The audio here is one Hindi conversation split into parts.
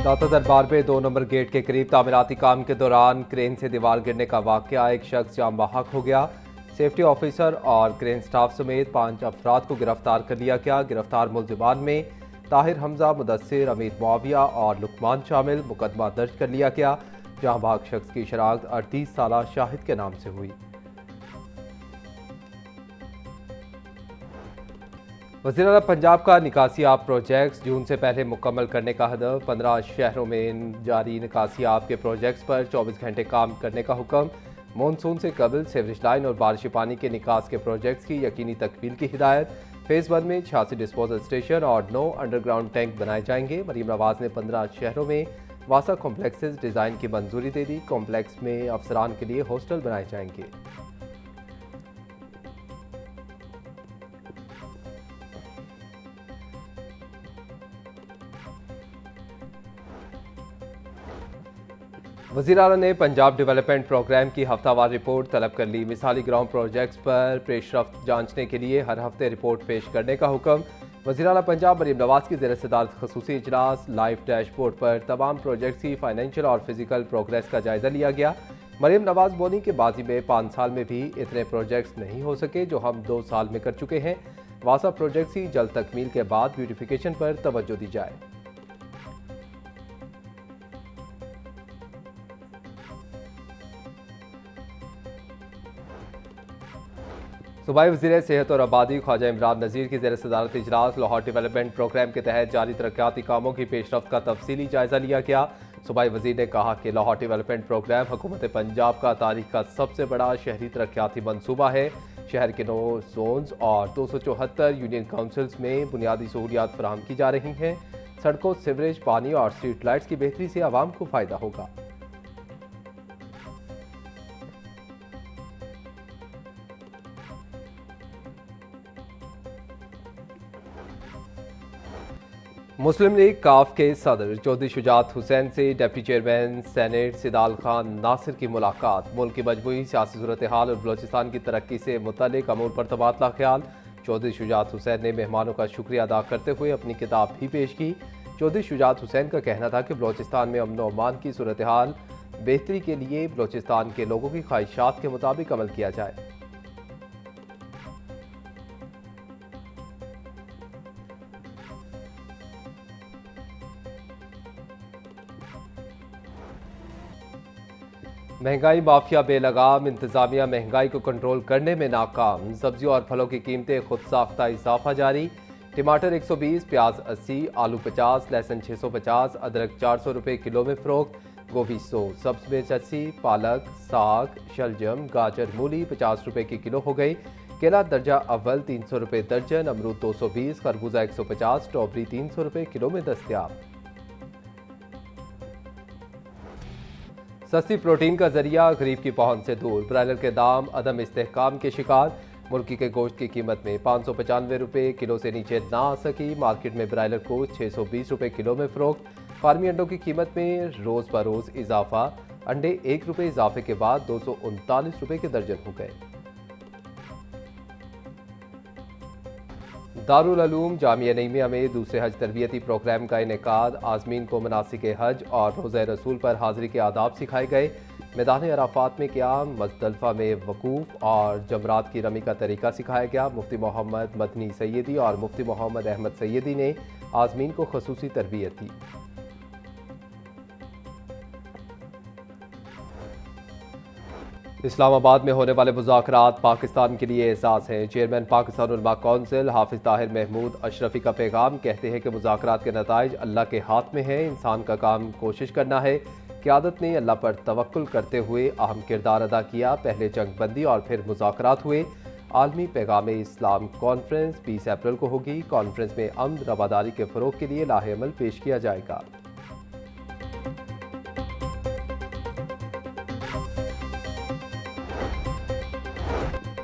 दाता दरबार में 2 नंबर गेट के करीब तामीराती काम के दौरान क्रेन से दीवार गिरने का वाकया, एक शख्स जाम बहक हो गया। सेफ्टी ऑफिसर और क्रेन स्टाफ समेत 5 अफराद को गिरफ्तार कर लिया गया। गिरफ्तार मुल्जिमान में ताहिर हमजा, मुदस्सिर, अमीर मुआविया और लुकमान शामिल। मुकदमा दर्ज कर लिया गया। जाम बहक शख्स की शनाख्त 38 साला शाहिद के नाम से हुई। वज़ीर आला पंजाब का निकासियाब प्रोजेक्ट्स जून से पहले मुकम्मल करने का हदफ। 15 शहरों में जारी निकासियाब के प्रोजेक्ट्स पर 24 घंटे काम करने का हुक्म। मानसून से कबल सीवरेज लाइन और बारिशी पानी के निकास के प्रोजेक्ट्स की यकीनी तकमील की हिदायत। फेज़ 1 में 86 डिस्पोजल स्टेशन और 9 अंडरग्राउंड टैंक बनाए जाएंगे। मरीम नवाज ने 15 शहरों में वासा कॉम्प्लेक्सेस डिज़ाइन की मंजूरी दे दी। कॉम्प्लेक्स में अफसरान के लिए हॉस्टल बनाए जाएंगे। वज़ीर आला ने पंजाब डेवलपमेंट प्रोग्राम की हफ्तावार रिपोर्ट तलब कर ली। मिसाली ग्राउंड प्रोजेक्ट्स पर पेशरफ्त जांचने के लिए हर हफ्ते रिपोर्ट पेश करने का हुक्म। वज़ीर आला पंजाब मरीम नवाज की ज़ेर सदारत खसूसी इजलास। लाइव डैशबोर्ड पर तमाम प्रोजेक्ट्स की फाइनेंशियल और फिजिकल प्रोग्रेस का जायजा लिया गया। मरीम नवाज बोली कि बाजी में 5 साल में भी इतने प्रोजेक्ट्स नहीं हो सके जो हम 2 साल में कर चुके हैं। वासा प्रोजेक्ट्स की जल्द तकमील के बाद ब्यूटिफिकेशन पर तवज्जो दी जाए। सूबाई वज़ीर सेहत और आबादी ख्वाजा इमरान नज़ीर की ज़ेर सदारत इजलास। लाहौर डेवलपमेंट प्रोग्राम के तहत जारी तरक्याती कामों की पेशरफ्त का तफसीली जायजा लिया गया। सूबाई वज़ीर ने कहा कि लाहौर डेवलपमेंट प्रोग्राम हुकूमत पंजाब का तारीख का सबसे बड़ा शहरी तरक्याती मनसूबा है। शहर के 9 जोन्स और 274 यूनियन काउंसिल्स में बुनियादी सहूलियात फराहम की जा रही हैं। सड़कों, सीवरेज, पानी और स्ट्रीट लाइट्स की बेहतरी से आवाम को फ़ायदा होगा। मुस्लिम लीग काफ के सदर चौधरी शुजात हुसैन से deputy chairman senate Syedal Khan Nasir की मुलाकात। मुल्क की मजमूई सियासी सूरत हाल और बलोचिस्तान की तरक्की से मुतल्लिक अमूर पर तबादला ख्याल। चौधरी शुजात हुसैन ने मेहमानों का शुक्रिया अदा करते हुए अपनी किताब भी पेश की। चौधरी शुजात हुसैन का कहना था कि बलोचिस्तान में अमन व अमान की सूरत हाल बेहतरी के लिए बलोचिस्तान के लोगों की ख्वाहिशात के मुताबिक अमल किया जाए। महंगाई माफिया बेलगाम। इंतजामिया महंगाई को कंट्रोल करने में नाकाम। सब्जियों और फलों की कीमतें खुद साख्ता इजाफा जारी। टमाटर 120, प्याज 80, आलू 50, लहसुन 650, अदरक 400 रुपये किलो में फ़रोख्त। गोभी 100, सब्ज़ मिर्च 80, पालक, साग, शलजम, गाजर, मूली 50 रुपये की किलो हो गई। केला दर्जा अव्वल 300 रुपये दर्जन, अमरूद 220, खरबूजा 150, स्ट्रॉबेरी 300 रुपये किलो में दस्तयाब। सस्ती प्रोटीन का जरिया गरीब की पहुंच से दूर। ब्रायलर के दाम अदम इस्तेहकाम के शिकार। मुर्गी के गोश्त की कीमत में 595 रुपये किलो से नीचे ना आ सकी। मार्केट में ब्रायलर गोश्त 620 रुपये किलो में फ़रोख्त। फार्मी अंडों की कीमत में रोज़ बरोज़ इजाफा। अंडे 1 रुपये इजाफे के बाद 239 रुपये के दर्जन हो गए। दारुल उलूम जामिया नईमिया में दूसरे हज तरबियती प्रोग्राम का इनेकाद। आज़मीन को मनासिक हज और रोज़ा रसूल पर हाज़िरी के आदाब सिखाए गए। मैदान अराफात में क़याम, मुज़दलिफ़ा में वकूफ़ और जमरात की रमी का तरीका सिखाया गया। मुफ्ती मोहम्मद मदनी सैयदी और मुफ्ती मोहम्मद अहमद सैयदी ने आज़मीन को ख़ुसूसी तरबियत दी। इस्लामाबाद में होने वाले मुज़ाकरात पाकिस्तान के लिए एहसास हैं। चेयरमैन पाकिस्तान उलमा कौंसिल हाफिज़ ताहिर महमूद अशरफी का पैगाम। कहते हैं कि मुज़ाकरात के नताइज अल्लाह के हाथ में है। इंसान का काम कोशिश करना है। क़यादत ने अल्लाह पर तवक्कुल करते हुए अहम किरदार अदा किया। पहले जंग बंदी और फिर मुज़ाकरात हुए। आलमी पैगाम इस्लाम कॉन्फ्रेंस 20 अप्रैल को होगी। कॉन्फ्रेंस में अमन रवादारी के फ़रोग़ के लिए लाहे अमल पेश किया जाएगा।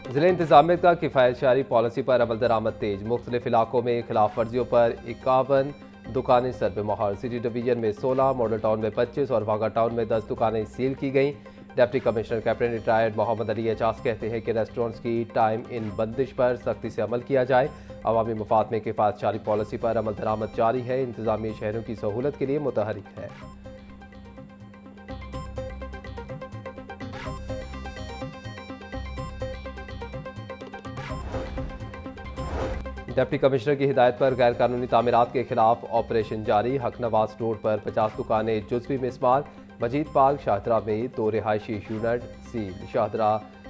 ज़िला इंतज़ामिया का किफ़ायत शहरी पॉलिसी पर अमल दरामद तेज। मुख्तलिफ इलाकों में खिलाफ वर्जियों पर 51 दुकानें सर्द मोहर। सिटी डिवीजन में 16, मॉडल टाउन में 25 और वाघा टाउन में 10 दुकानें सील की गईं। Deputy commissioner captain retired Mohammad Ali Ejaz कहते हैं कि रेस्टोरेंट्स की टाइम इन बंदिश पर सख्ती से अमल किया जाए। अवामी मफाद में किफायतशारी पॉलिसी पर अमल दरामद जारी है। इंतजामिया शहरों की सहूलत के लिए मुतहरिक है। डिप्टी कमिश्नर की हिदायत पर गैर कानूनी तामीरात के खिलाफ ऑपरेशन जारी। हक नवाज रोड पर 50 दुकानें जुज़वी मिसमार। मजीद पार्क शाहदरा में 2 रिहायशी यूनिट सील। शाहदरा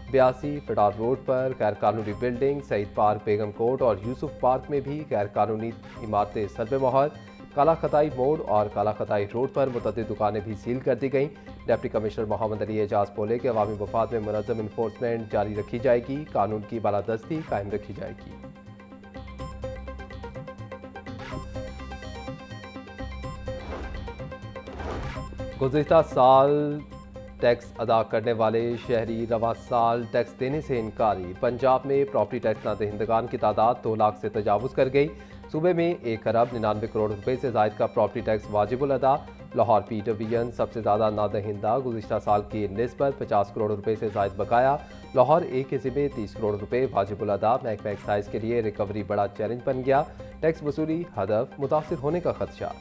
82 फटार रोड पर गैर कानूनी बिल्डिंग। सईद पार्क, बेगम कोट और यूसुफ पार्क में भी गैर कानूनी इमारतें सर्वे मोहर। काला खताई मोड़ और काला खताई रोड पर मुतअद्दिद दुकानें भी सील कर दी गईं। डिप्टी कमिश्नर मोहम्मद अली एजाज बोले कि अवामी मफाद में मुनज़्ज़म इन्फोर्समेंट जारी रखी जाएगी, कानून की बालादस्ती कायम रखी जाएगी। गुज़िश्ता साल टैक्स अदा करने वाले शहरी रवा साल टैक्स देने से इनकारी। पंजाब में प्रॉपर्टी टैक्स नादहिंदगान की तादाद 2 लाख से तजावुज़ कर गई। सूबे में 1 अरब 99 करोड़ रुपए से ज़ायद का प्रॉपर्टी टैक्स वाजिबुल अदा। लाहौर पी डिवीजन सबसे ज़्यादा नादहिंदा, गुज़िश्ता साल की निस्बत 50 करोड़ रुपए से ज़ायद बकाया। लाहौर एक हिस्से में 30 करोड़ रुपए वाजिबुल अदा। महकमा एक्साइज के लिए रिकवरी बड़ा चैलेंज बन गया। टैक्स वसूली हदफ मुतासिर होने का खदशा।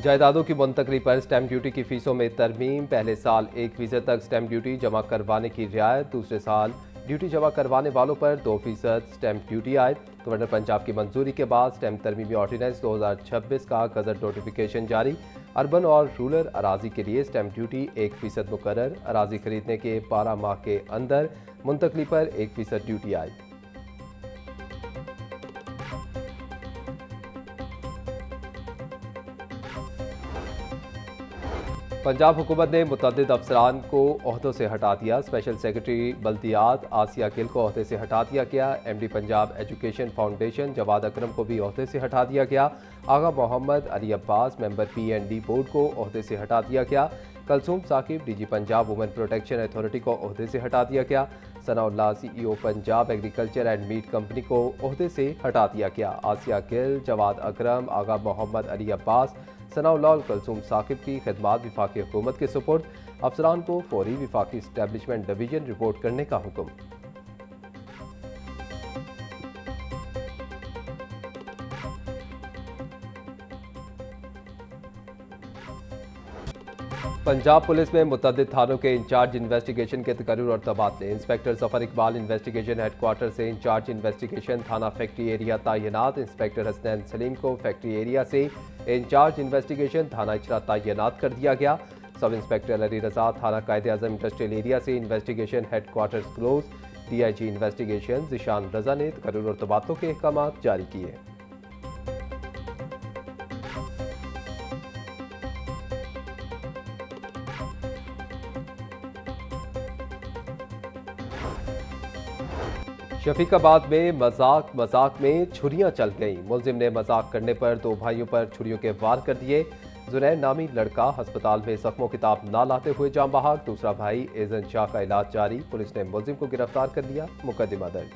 जायदादों की मुंतकली पर स्टैम्प ड्यूटी की फीसों में तरमीम। पहले साल 1% तक स्टैम्प ड्यूटी जमा करवाने की रियायत। दूसरे साल ड्यूटी जमा करवाने वालों पर 2% स्टैम्प ड्यूटी आयद। गवर्नर पंजाब की मंजूरी के बाद स्टैम्प तरमीमी ऑर्डिनेंस 2026 का गजट नोटिफिकेशन जारी। अर्बन और रूरल अराजी के लिए स्टैम्प ड्यूटी 1% मुकर्रर। अराजी खरीदने के 12 माह के अंदर मुंतकली पर 1% ड्यूटी आयद। पंजाब हुकूमत ने मुतअद्दिद अफसरान को ओहदों से हटा दिया। स्पेशल सेक्रेटरी बल्दियात आसिया गिल को ओहदे से हटा दिया गया। MD Punjab education foundation Jawad Akram को भी ओहदे से हटा दिया गया। Agha Mohammad Ali Abbas member PND board को ओहदे से हटा दिया गया। Kulsoom Saqib DG Punjab women protection authority को ओहदे से हटा दिया गया। Sanaullah CEO Punjab agriculture and meat company को ओहदे से हटा दिया गया। आसिया गिल, जवाद अकरम, आगा मोहम्मद अली अब्बास, सनाउल्लाह और कलसूम साकिब की खिदमात विफाकी हुकूमत के सुपुर्द। अफसरान को फौरी विफाकी इस्टेब्लिशमेंट डिवीजन रिपोर्ट करने का हुक्म। पंजाब पुलिस में मुतअद्दिद थानों के इंचार्ज इन्वेस्टिगेशन के तकर्रुर और तबादले। Inspector Zafar Iqbal investigation headquarter से इंचार्ज इन्वेस्टिगेशन थाना फैक्ट्री एरिया तैनात। इंस्पेक्टर हसनैन सलीम को फैक्ट्री एरिया से इंचार्ज इन्वेस्टिगेशन थाना इचरा तैनात कर दिया गया। सब इंस्पेक्टर अली रजा थाना कायदे आजम इंडस्ट्रियल एरिया से investigation headquarter close. DIG investigation Zeeshan Raza ने तकर्रुर और तबादलों के अहकाम जारी किए। शफीकाबाद में मजाक में छुरियां चल गईं। मुलजिम ने मजाक करने पर 2 भाइयों पर छुरियों के वार कर दिए। जुनैन नामी लड़का अस्पताल में जख्मों किताब ना लाते हुए जान बहक। दूसरा भाई एजन शाह का इलाज जारी। पुलिस ने मुलजिम को गिरफ्तार कर लिया। मुकदमा दर्ज।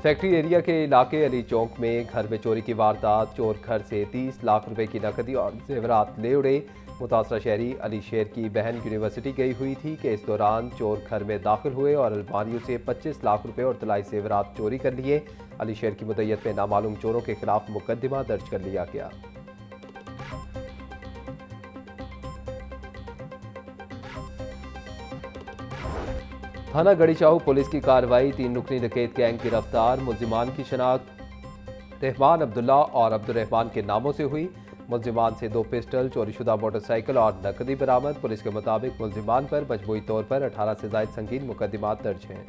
फैक्ट्री एरिया के इलाके अली चौक में घर में चोरी की वारदात। चोर घर से 30 लाख रुपए की नकदी और जेवरात ले उड़े। मुतासरा शहरी अली शेर की बहन यूनिवर्सिटी गई हुई थी कि इस दौरान चोर घर में दाखिल हुए और अलमारियों से 25 लाख रुपए और तलाई जेवरात चोरी कर लिए। अली शेर की मुद्दत में नामालूम चोरों के खिलाफ मुकदमा दर्ज कर लिया गया। थाना गढ़ीचाऊ पुलिस की कार्रवाई। 3 रुकनी डकैत गैंग गिरफ्तार। मुलजिमान की शनाख्त रहमान अब्दुल्ला और अब्दुर्रहमान के नामों से हुई। मुलजिमान से 2 पिस्टल, चोरीशुदा मोटरसाइकिल और नकदी बरामद। पुलिस के मुताबिक मुलजिमान पर मजमूई तौर पर 18 से ज़ायद संगीन मुकदमात दर्ज हैं।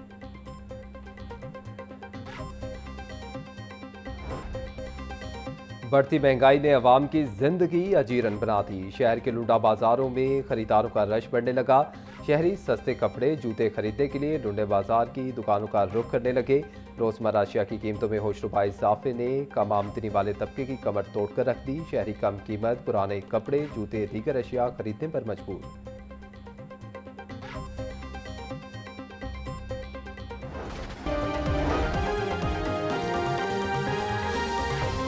बढ़ती महंगाई ने अवाम की जिंदगी अजीरन बना दी। शहर के लुंडा बाजारों में खरीदारों का रश बढ़ने लगा। शहरी सस्ते कपड़े, जूते खरीदने के लिए लुंडे बाजार की दुकानों का रुख करने लगे। रोजमर्रा अशिया की कीमतों में होशरुबा इजाफे ने कम आमदनी वाले तबके की कमर तोड़कर रख दी। शहरी कम कीमत पुराने कपड़े, जूते, दीगर अशिया खरीदने पर मजबूर।